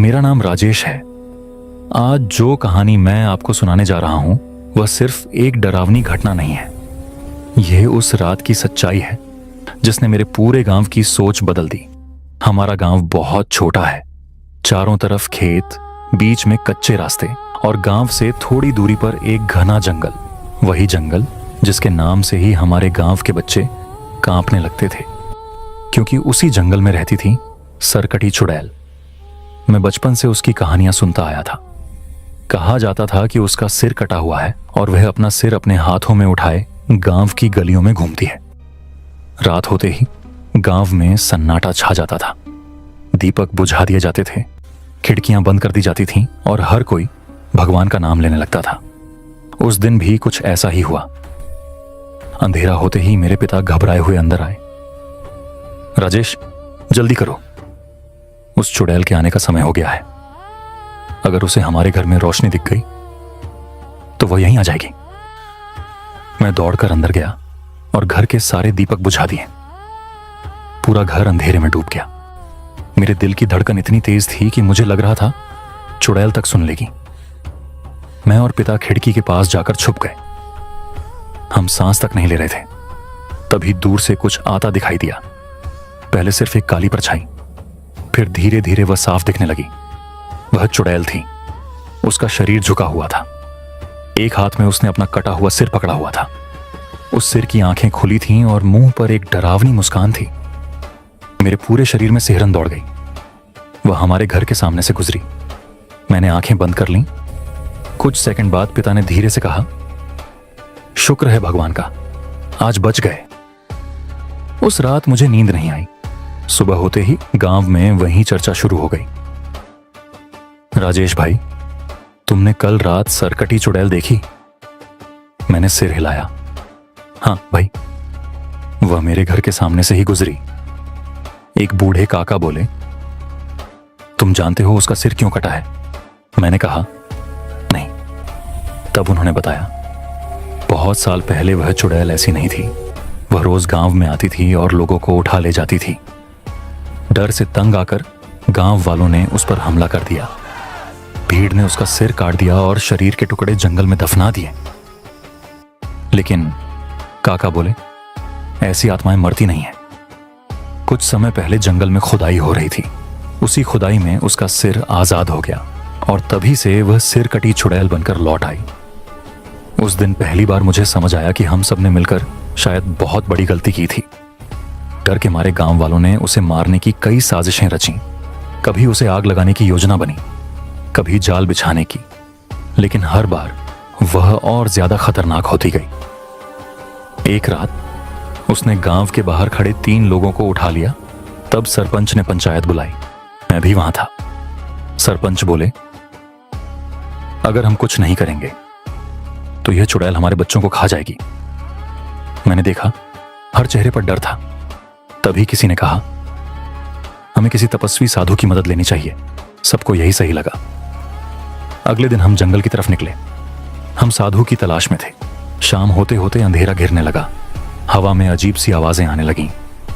मेरा नाम राजेश है। आज जो कहानी मैं आपको सुनाने जा रहा हूं वह सिर्फ एक डरावनी घटना नहीं है। यह उस रात की सच्चाई है जिसने मेरे पूरे गांव की सोच बदल दी। हमारा गांव बहुत छोटा है, चारों तरफ खेत, बीच में कच्चे रास्ते और गांव से थोड़ी दूरी पर एक घना जंगल। वही जंगल जिसके नाम से ही हमारे गांव के बच्चे कांपने लगते थे, क्योंकि उसी जंगल में रहती थी सरकटी चुड़ैल। मैं बचपन से उसकी कहानियां सुनता आया था। कहा जाता था कि उसका सिर कटा हुआ है और वह अपना सिर अपने हाथों में उठाए गांव की गलियों में घूमती है। रात होते ही गांव में सन्नाटा छा जाता था। दीपक बुझा दिए जाते थे, खिड़कियां बंद कर दी जाती थीं और हर कोई भगवान का नाम लेने लगता था। उस दिन भी कुछ ऐसा ही हुआ। अंधेरा होते ही मेरे पिता घबराए हुए अंदर आए। राजेश, जल्दी करो, उस चुड़ैल के आने का समय हो गया है। अगर उसे हमारे घर में रोशनी दिख गई तो वह यहीं आ जाएगी। मैं दौड़कर अंदर गया और घर के सारे दीपक बुझा दिए। पूरा घर अंधेरे में डूब गया। मेरे दिल की धड़कन इतनी तेज थी कि मुझे लग रहा था चुड़ैल तक सुन लेगी। मैं और पिता खिड़की के पास जाकर छुप गए। हम सांस तक नहीं ले रहे थे। तभी दूर से कुछ आता दिखाई दिया। पहले सिर्फ एक काली परछाई, फिर धीरे धीरे वह साफ दिखने लगी। वह चुड़ैल थी। उसका शरीर झुका हुआ था। एक हाथ में उसने अपना कटा हुआ सिर पकड़ा हुआ था। उस सिर की आंखें खुली थीं और मुंह पर एक डरावनी मुस्कान थी। मेरे पूरे शरीर में सिहरन दौड़ गई। वह हमारे घर के सामने से गुजरी। मैंने आंखें बंद कर लीं। कुछ सेकंड बाद पिता ने धीरे से कहा, शुक्र है भगवान का, आज बच गए। उस रात मुझे नींद नहीं आई। सुबह होते ही गांव में वही चर्चा शुरू हो गई। राजेश भाई, तुमने कल रात सरकटी चुड़ैल देखी? मैंने सिर हिलाया। हाँ भाई, वह मेरे घर के सामने से ही गुजरी। एक बूढ़े काका बोले, तुम जानते हो उसका सिर क्यों कटा है? मैंने कहा, नहीं। तब उन्होंने बताया, बहुत साल पहले वह चुड़ैल ऐसी नहीं थी। वह रोज गांव में आती थी और लोगों को उठा ले जाती थी। डर से तंग आकर गांव वालों ने उस पर हमला कर दिया। भीड़ ने उसका सिर काट दिया और शरीर के टुकड़े जंगल में दफना दिए। लेकिन काका बोले, ऐसी आत्माएं मरती नहीं हैं। कुछ समय पहले जंगल में खुदाई हो रही थी। उसी खुदाई में उसका सिर आजाद हो गया और तभी से वह सिर कटी चुड़ैल बनकर लौट आई। उस दिन पहली बार मुझे समझ आया कि हम सब ने मिलकर शायद बहुत बड़ी गलती की थी। डर के मारे गांव वालों ने उसे मारने की कई साजिशें रची। कभी उसे आग लगाने की योजना बनी, कभी जाल बिछाने की, लेकिन हर बार वह और ज्यादा खतरनाक होती गई। एक रात उसने गांव के बाहर खड़े 3 लोगों को उठा लिया। तब सरपंच ने पंचायत बुलाई। मैं भी वहां था। सरपंच बोले, अगर हम कुछ नहीं करेंगे तो यह चुड़ैल हमारे बच्चों को खा जाएगी। मैंने देखा, हर चेहरे पर डर था। तभी किसी ने कहा, हमें किसी तपस्वी साधु की मदद लेनी चाहिए। सबको यही सही लगा। अगले दिन हम जंगल की तरफ निकले। हम साधु की तलाश में थे। शाम होते होते अंधेरा घिरने लगा। हवा में अजीब सी आवाजें आने लगीं।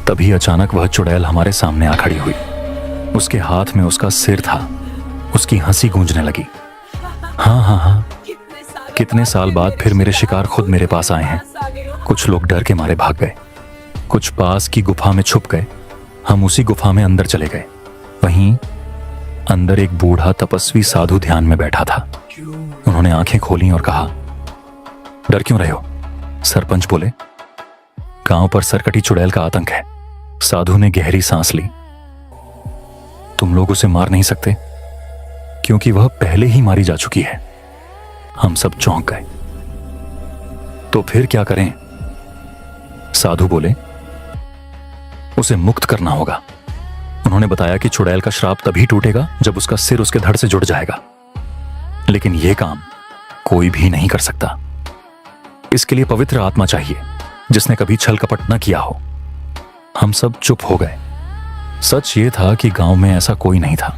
तभी अचानक वह चुड़ैल हमारे सामने आ खड़ी हुई। उसके हाथ में उसका सिर था। उसकी हंसी गूंजने लगी। हाँ हाँ हाँ, कितने साल बाद फिर मेरे शिकार खुद मेरे पास आए हैं। कुछ लोग डर के मारे भाग गए, कुछ पास की गुफा में छुप गए। हम उसी गुफा में अंदर चले गए। वहीं अंदर एक बूढ़ा तपस्वी साधु ध्यान में बैठा था। उन्होंने आंखें खोली और कहा, डर क्यों रहे हो? सरपंच बोले, गांव पर सरकटी चुड़ैल का आतंक है। साधु ने गहरी सांस ली। तुम लोग उसे मार नहीं सकते क्योंकि वह पहले ही मारी जा चुकी है। हम सब चौंक गए। तो फिर क्या करें? साधु बोले, उसे मुक्त करना होगा। उन्होंने बताया कि चुड़ैल का श्राप तभी टूटेगा जब उसका सिर उसके धड़ से जुड़ जाएगा। लेकिन यह काम कोई भी नहीं कर सकता। इसके लिए पवित्र आत्मा चाहिए जिसने कभी छल कपट न किया हो। हम सब चुप हो गए। सच ये था कि गांव में ऐसा कोई नहीं था।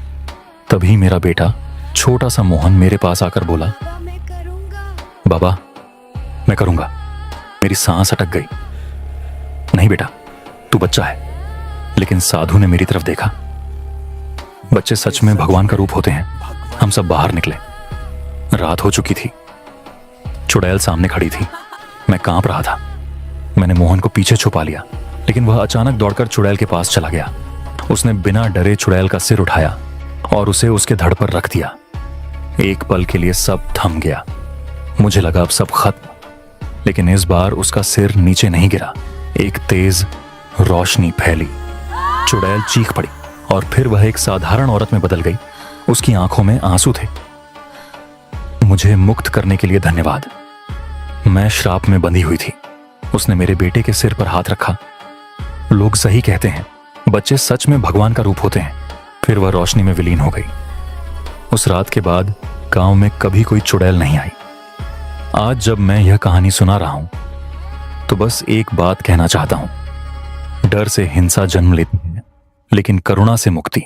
तभी मेरा बेटा छोटा सा मोहन मेरे पास आकर बोला, बाबा मैं करूंगा। मेरी सांस अटक गई। नहीं बेटा, तू बच्चा है। लेकिन साधु ने मेरी तरफ देखा। बच्चे सच में भगवान का रूप होते हैं। हम सब बाहर निकले। रात हो चुकी थी। चुड़ैल सामने खड़ी थी। मैं कांप रहा था। मैंने मोहन को पीछे छुपा लिया, लेकिन वह अचानक दौड़कर चुड़ैल के पास चला गया। उसने बिना डरे चुड़ैल का सिर उठाया और उसे उसके धड़ पर रख दिया। एक पल के लिए सब थम गया। मुझे लगा अब सब खत्म, लेकिन इस बार उसका सिर नीचे नहीं गिरा। एक तेज रोशनी फैली। चुड़ैल चीख पड़ी और फिर वह एक साधारण औरत में बदल गई। उसकी आंखों में आंसू थे। मुझे मुक्त करने के लिए धन्यवाद। मैं श्राप में बंधी हुई थी। उसने मेरे बेटे के सिर पर हाथ रखा। लोग सही कहते हैं, बच्चे सच में भगवान का रूप होते हैं। फिर वह रोशनी में विलीन हो गई। उस रात के बाद गांव में कभी कोई चुड़ैल नहीं आई। आज जब मैं यह कहानी सुना रहा हूं, तो बस एक बात कहना चाहता हूं। डर से हिंसा जन्म लेती है, लेकिन करुणा से मुक्ति